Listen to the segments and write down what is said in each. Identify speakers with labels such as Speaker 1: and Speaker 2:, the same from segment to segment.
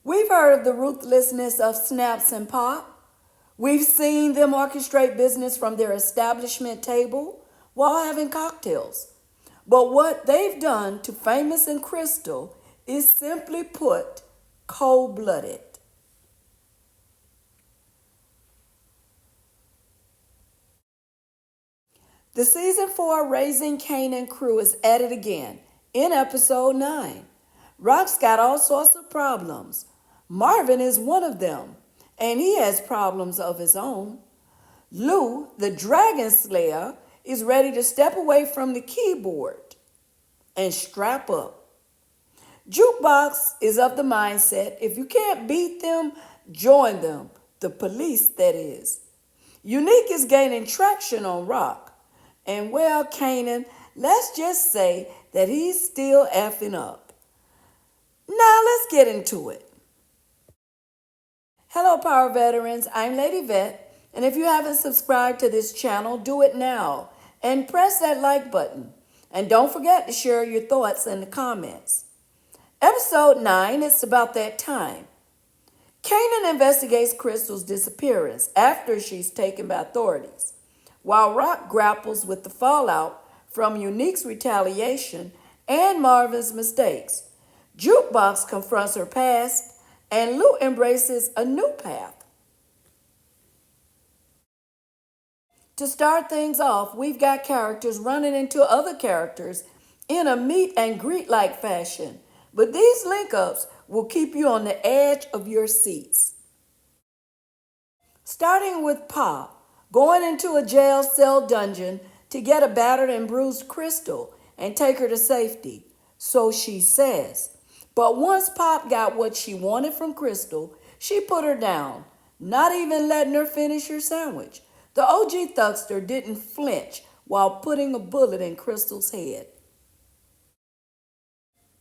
Speaker 1: We've heard of the ruthlessness of Snaps and Pop. We've seen them orchestrate business from their establishment table while having cocktails. But what they've done to Famous and Crystal is simply put cold blooded. The season 4 Raising Kanan crew is at it again in episode 9. Rock's got all sorts of problems. Marvin is one of them, and he has problems of his own. Lou, the dragon slayer, is ready to step away from the keyboard and strap up. Jukebox is of the mindset if you can't beat them, join them. The police, that is. Unique is gaining traction on Rock. And well, Kanan, let's just say that he's still effing up. Now let's get into it. Hello, Power Veterans. I'm Lady Vet, and if you haven't subscribed to this channel, do it now and press that like button. And don't forget to share your thoughts in the comments. Episode 9, it's about that time. Kanan investigates Crystal's disappearance after she's taken by authorities, while Rock grapples with the fallout from Unique's retaliation and Marvin's mistakes. Jukebox confronts her past, and Lou embraces a new path. To start things off, we've got characters running into other characters in a meet and greet like fashion, but these link-ups will keep you on the edge of your seats. Starting with Pop, going into a jail cell dungeon to get a battered and bruised Crystal and take her to safety, so she says. But once Pop got what she wanted from Crystal, she put her down, not even letting her finish her sandwich. The OG Thugster didn't flinch while putting a bullet in Crystal's head.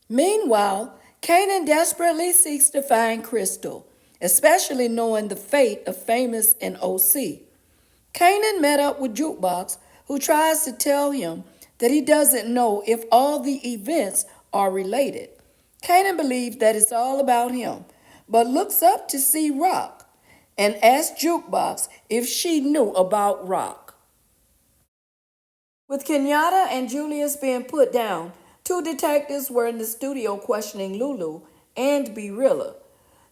Speaker 1: Meanwhile, Kanan desperately seeks to find Crystal, especially knowing the fate of Famous and OC. Kanan met up with Jukebox, who tries to tell him that he doesn't know if all the events are related. Kanan believes that it's all about him, but looks up to see Rock and asks Jukebox if she knew about Rock. With Kenyatta and Julius being put down, 2 detectives were in the studio questioning Lulu and Berilla.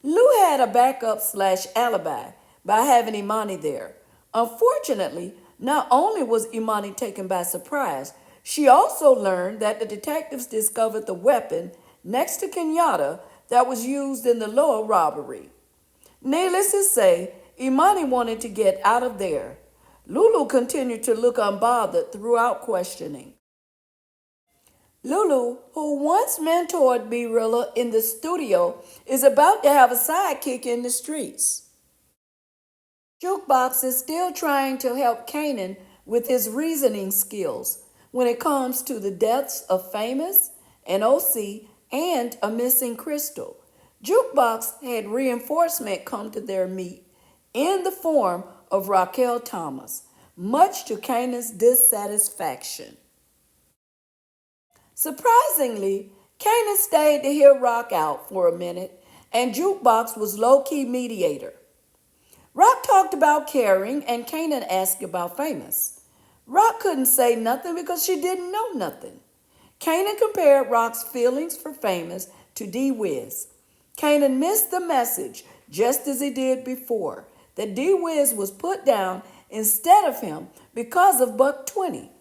Speaker 1: Lou had a backup/alibi by having Imani there. Unfortunately, not only was Imani taken by surprise, she also learned that the detectives discovered the weapon next to Kenyatta that was used in the Loa robbery. Needless to say, Imani wanted to get out of there. Lulu continued to look unbothered throughout questioning. Lulu, who once mentored Berilla in the studio, is about to have a sidekick in the streets. Jukebox is still trying to help Kanan with his reasoning skills when it comes to the deaths of Famous and OC and a missing Crystal. Jukebox had reinforcement come to their meet in the form of Raquel Thomas, much to Kanan's dissatisfaction. Surprisingly, Kanan stayed to hear Rock out for a minute, and Jukebox was low-key mediator. Rock talked about caring, and Kanan asked about Famous. Rock couldn't say nothing because she didn't know nothing. Kanan compared Rock's feelings for Famous to D-Wiz. Kanan missed the message, just as he did before, that D-Wiz was put down instead of him because of Buck 20.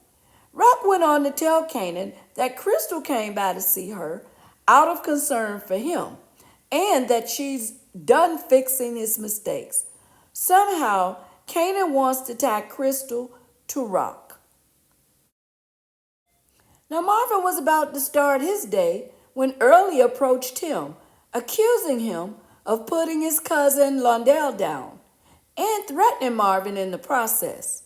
Speaker 1: Rock went on to tell Kanan that Crystal came by to see her out of concern for him and that she's done fixing his mistakes. Somehow, Kanan wants to tie Crystal to Rock. Now, Marvin was about to start his day when Early approached him, accusing him of putting his cousin Londell down and threatening Marvin in the process.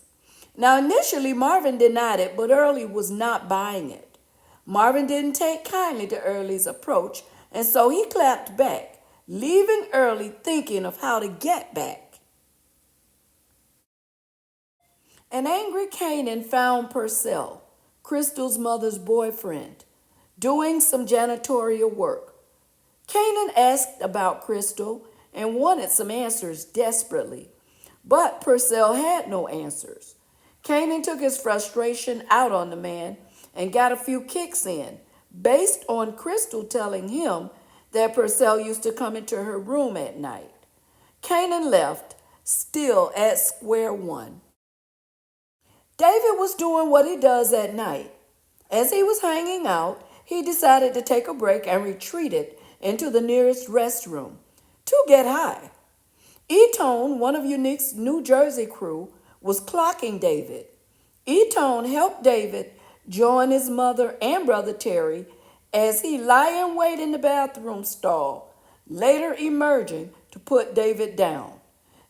Speaker 1: Now, initially, Marvin denied it, but Early was not buying it. Marvin didn't take kindly to Early's approach, and so he clapped back, leaving Early thinking of how to get back. An angry Kanan found Purcell, Crystal's mother's boyfriend, doing some janitorial work. Kanan asked about Crystal and wanted some answers desperately, but Purcell had no answers. Kanan took his frustration out on the man and got a few kicks in, based on Crystal telling him that Purcell used to come into her room at night. Kanan left, still at square one. David was doing what he does at night. As he was hanging out, he decided to take a break and retreated into the nearest restroom to get high. E-Tone, one of Unique's New Jersey crew, was clocking David. E-Tone helped David join his mother and brother Terry as he lay in wait in the bathroom stall, later emerging to put David down.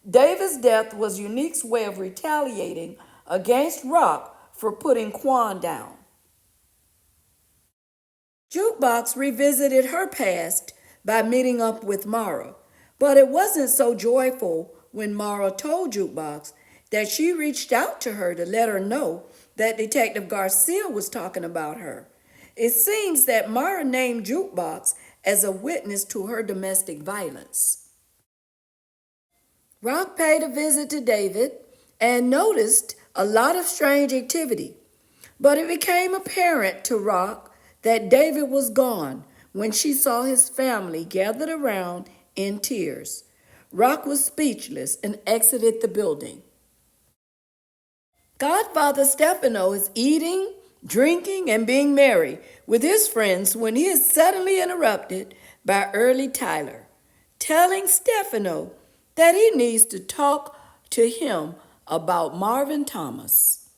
Speaker 1: David's death was Unique's way of retaliating against Rock for putting Quan down. Jukebox revisited her past by meeting up with Mara, but it wasn't so joyful when Mara told Jukebox that she reached out to her to let her know that Detective Garcia was talking about her. It seems that Mara named Jukebox as a witness to her domestic violence. Rock paid a visit to David and noticed a lot of strange activity, but it became apparent to Rock that David was gone when she saw his family gathered around in tears. Rock was speechless and exited the building. Godfather Stefano is eating, drinking, and being merry with his friends when he is suddenly interrupted by Early Tyler, telling Stefano that he needs to talk to him about Marvin Thomas.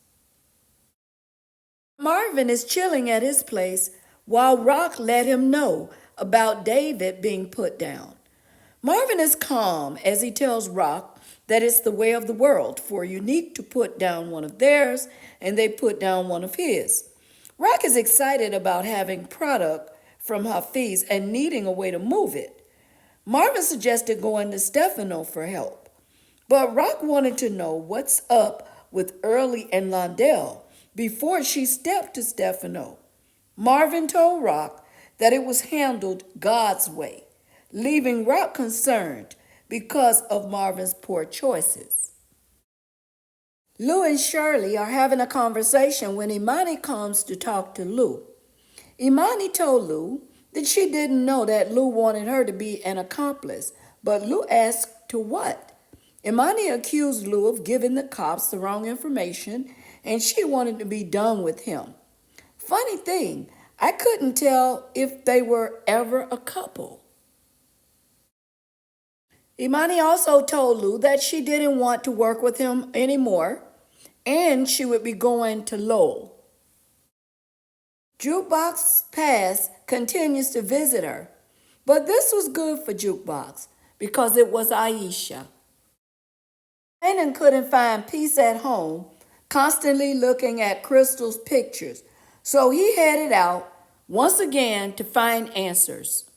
Speaker 1: Marvin is chilling at his place while Rock let him know about David being put down. Marvin is calm as he tells Rock that it's the way of the world for Unique to put down one of theirs and they put down one of his. Rock is excited about having product from Hafiz and needing a way to move it. Marvin suggested going to Stefano for help, but Rock wanted to know what's up with Early and Londell before she stepped to Stefano. Marvin told Rock that it was handled God's way, leaving Rock concerned because of Marvin's poor choices. Lou and Shirley are having a conversation when Imani comes to talk to Lou. Imani told Lou that she didn't know that Lou wanted her to be an accomplice, but Lou asked to what? Imani accused Lou of giving the cops the wrong information, and she wanted to be done with him. Funny thing, I couldn't tell if they were ever a couple. Imani also told Lou that she didn't want to work with him anymore, and she would be going to Lowell. Jukebox Pass continues to visit her, but this was good for Jukebox because it was Aisha. Kanan couldn't find peace at home, constantly looking at Crystal's pictures, so he headed out once again to find answers.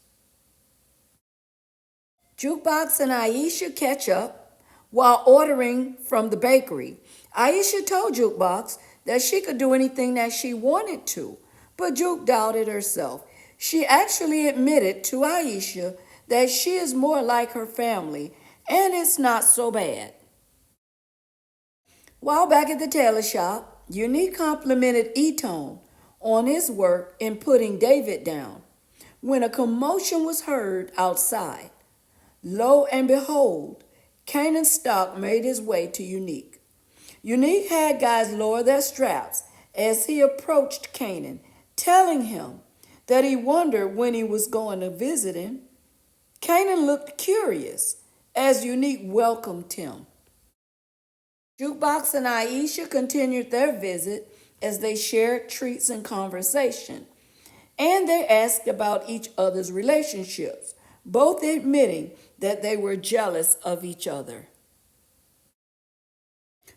Speaker 1: Jukebox and Aisha catch up while ordering from the bakery. Aisha told Jukebox that she could do anything that she wanted to, but Juke doubted herself. She actually admitted to Aisha that she is more like her family, and it's not so bad. While back at the tailor shop, Unique complimented E-Tone on his work in putting David down when a commotion was heard outside. Lo and behold, Kanan's stock made his way to Unique. Unique had guys lower their straps as he approached Kanan, telling him that he wondered when he was going to visit him. Kanan looked curious as Unique welcomed him. Jukebox and Aisha continued their visit as they shared treats and conversation, and they asked about each other's relationships, both admitting that they were jealous of each other.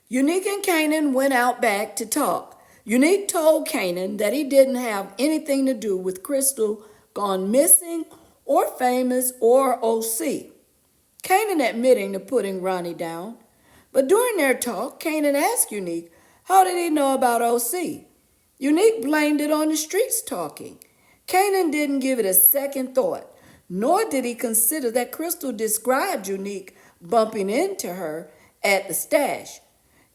Speaker 1: Unique and Kanan went out back to talk. Unique told Kanan that he didn't have anything to do with Crystal gone missing or Famous or OC. Kanan admitting to putting Ronnie down. But during their talk, Kanan asked Unique, how did he know about OC? Unique blamed it on the streets talking. Kanan didn't give it a second thought, nor did he consider that Crystal described Unique bumping into her at the stash.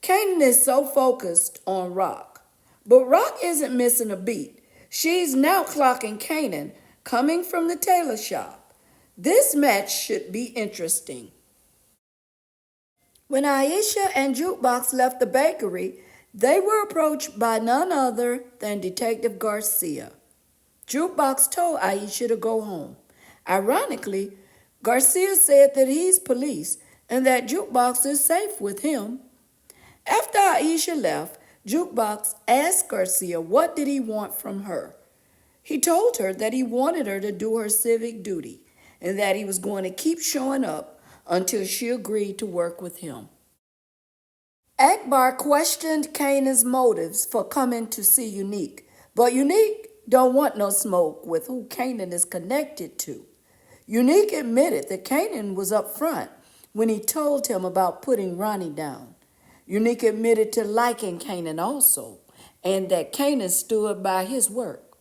Speaker 1: Kanan is so focused on Rock. But Rock isn't missing a beat. She's now clocking Kanan coming from the tailor shop. This match should be interesting. When Aisha and Jukebox left the bakery, they were approached by none other than Detective Garcia. Jukebox told Aisha to go home. Ironically, Garcia said that he's police and that Jukebox is safe with him. After Aisha left, Jukebox asked Garcia what did he want from her. He told her that he wanted her to do her civic duty and that he was going to keep showing up until she agreed to work with him. Akbar questioned Kanan's motives for coming to see Unique, but Unique don't want no smoke with who Kanan is connected to. Unique admitted that Kanan was up front when he told him about putting Ronnie down. Unique admitted to liking Kanan also, and that Kanan stood by his work.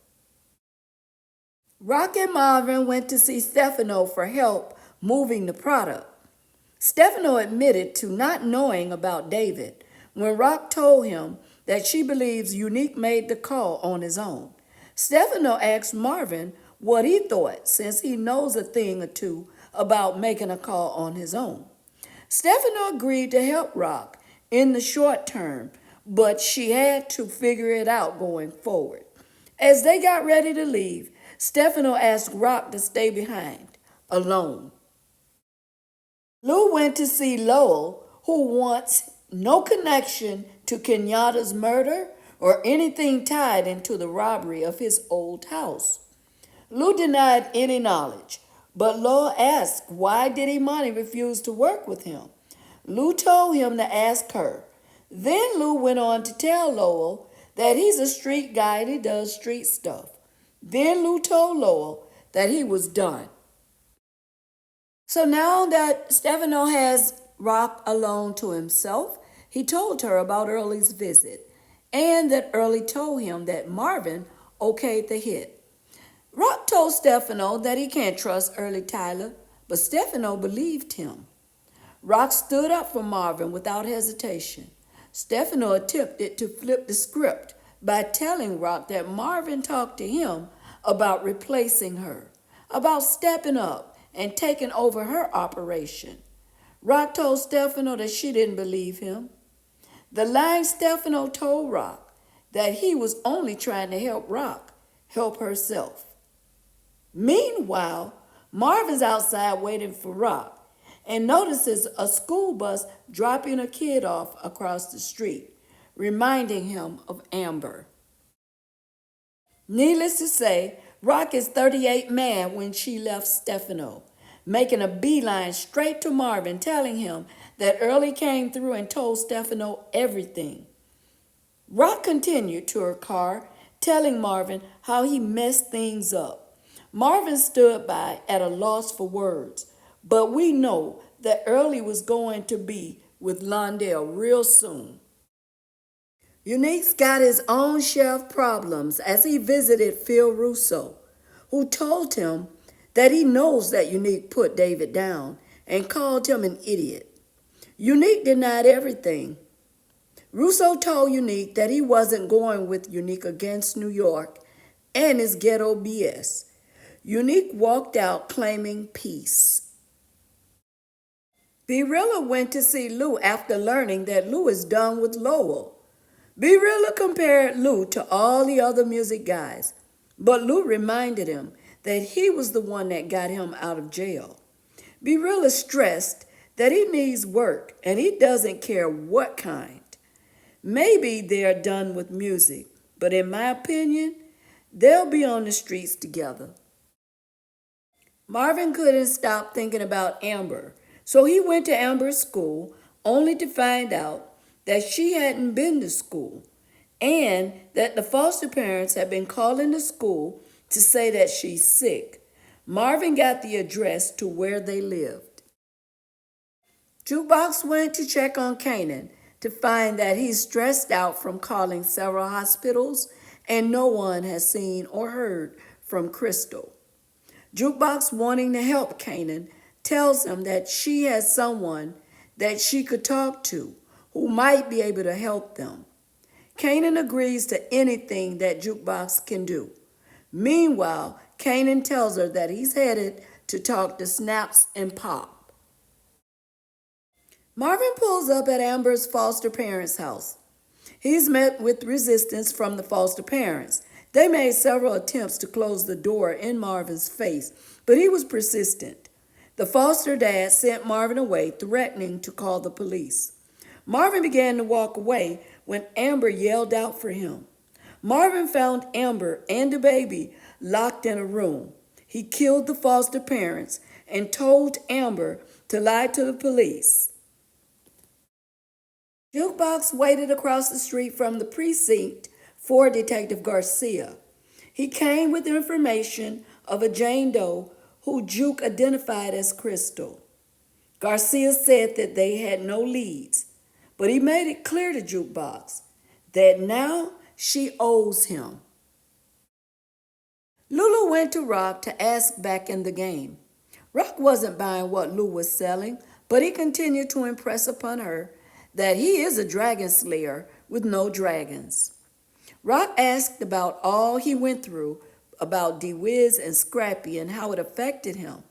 Speaker 1: Rock and Marvin went to see Stefano for help moving the product. Stefano admitted to not knowing about David when Rock told him that she believes Unique made the call on his own. Stefano asked Marvin what he thought since he knows a thing or two about making a call on his own. Stefano agreed to help Rock in the short term, but she had to figure it out going forward. As they got ready to leave, Stefano asked Rock to stay behind, alone. Lou went to see Lowell, who wants no connection to Kenyatta's murder or anything tied into the robbery of his old house. Lou denied any knowledge, but Lowell asked why did Imani refuse to work with him. Lou told him to ask her. Then Lou went on to tell Lowell that he's a street guy and he does street stuff. Then Lou told Lowell that he was done. So now that Stefano has Rock alone to himself, he told her about Early's visit and that Early told him that Marvin okayed the hit. Rock told Stefano that he can't trust Early Tyler, but Stefano believed him. Rock stood up for Marvin without hesitation. Stefano attempted to flip the script by telling Rock that Marvin talked to him about replacing her, about stepping up and taking over her operation. Rock told Stefano that she didn't believe him. The lying Stefano told Rock that he was only trying to help Rock help herself. Meanwhile, Marvin's outside waiting for Rock and notices a school bus dropping a kid off across the street, reminding him of Amber. Needless to say, Rock is 38 mad when she left Stefano, making a beeline straight to Marvin, telling him that Early came through and told Stefano everything. Rock continued to her car, telling Marvin how he messed things up. Marvin stood by at a loss for words, but we know that Early was going to be with Londell real soon. Unique's got his own share of problems as he visited Phil Russo, who told him that he knows that Unique put David down and called him an idiot. Unique denied everything. Russo told Unique that he wasn't going with Unique against New York and his ghetto BS. Unique walked out claiming peace. Berilla went to see Lou after learning that Lou is done with Lowell. Berilla compared Lou to all the other music guys, but Lou reminded him that he was the one that got him out of jail. Berilla stressed that he needs work and he doesn't care what kind. Maybe they're done with music, but in my opinion, they'll be on the streets together. Marvin couldn't stop thinking about Amber, so he went to Amber's school only to find out that she hadn't been to school and that the foster parents had been calling the school to say that she's sick. Marvin got the address to where they lived. Jukebox went to check on Kanan to find that he's stressed out from calling several hospitals and no one has seen or heard from Crystal. Jukebox, wanting to help Kanan, tells him that she has someone that she could talk to who might be able to help them. Kanan agrees to anything that Jukebox can do. Meanwhile, Kanan tells her that he's headed to talk to Snaps and Pop. Marvin pulls up at Amber's foster parents' house. He's met with resistance from the foster parents. They made several attempts to close the door in Marvin's face, but he was persistent. The foster dad sent Marvin away, threatening to call the police. Marvin began to walk away when Amber yelled out for him. Marvin found Amber and the baby locked in a room. He killed the foster parents and told Amber to lie to the police. Jukebox waited across the street from the precinct for Detective Garcia. He came with information of a Jane Doe who Juke identified as Crystal. Garcia said that they had no leads, but he made it clear to Jukebox that now she owes him. Lulu went to Rock to ask back in the game. Rock wasn't buying what Lou was selling, but he continued to impress upon her that he is a dragon slayer with no dragons. Rock asked about all he went through about DeWiz and Scrappy and how it affected him.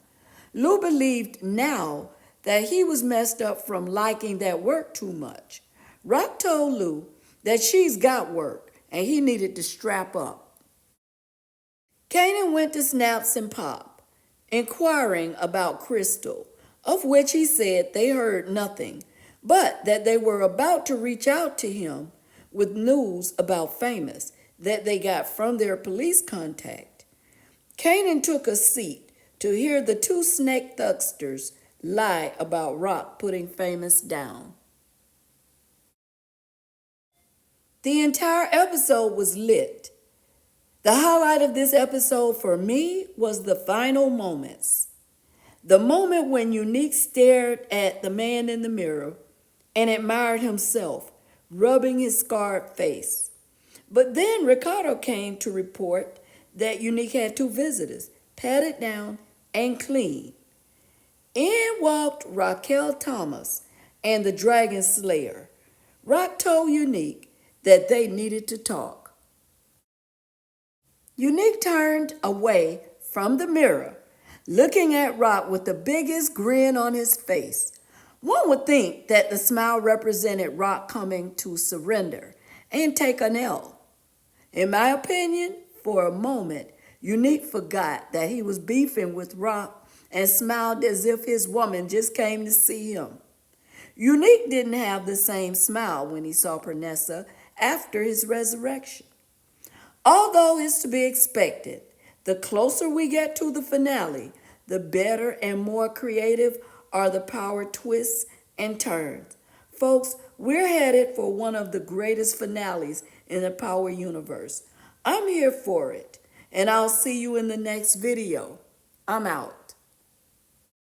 Speaker 1: Lou believed now that he was messed up from liking that work too much. Rock told Lou that she's got work and he needed to strap up. Kanan went to Snaps and Pop, inquiring about Crystal, of which he said they heard nothing, but that they were about to reach out to him with news about Famous that they got from their police contact. Kanan took a seat to hear the two snake thucksters lie about Rock putting Famous down. The entire episode was lit. The highlight of this episode for me was the final moments. The moment when Unique stared at the man in the mirror and admired himself, rubbing his scarred face. But then Ricardo came to report that Unique had two visitors, patted down and clean. In walked Raquel Thomas and the Dragon Slayer. Rock told Unique that they needed to talk. Unique turned away from the mirror, looking at Rock with the biggest grin on his face. One would think that the smile represented Rock coming to surrender and take an L. In my opinion, for a moment, Unique forgot that he was beefing with Rock and smiled as if his woman just came to see him. Unique didn't have the same smile when he saw Pernessa after his resurrection. Although it's to be expected, the closer we get to the finale, the better and more creative are the power twists and turns. Folks, we're headed for one of the greatest finales in the Power universe. I'm here for it, and I'll see you in the next video. I'm out.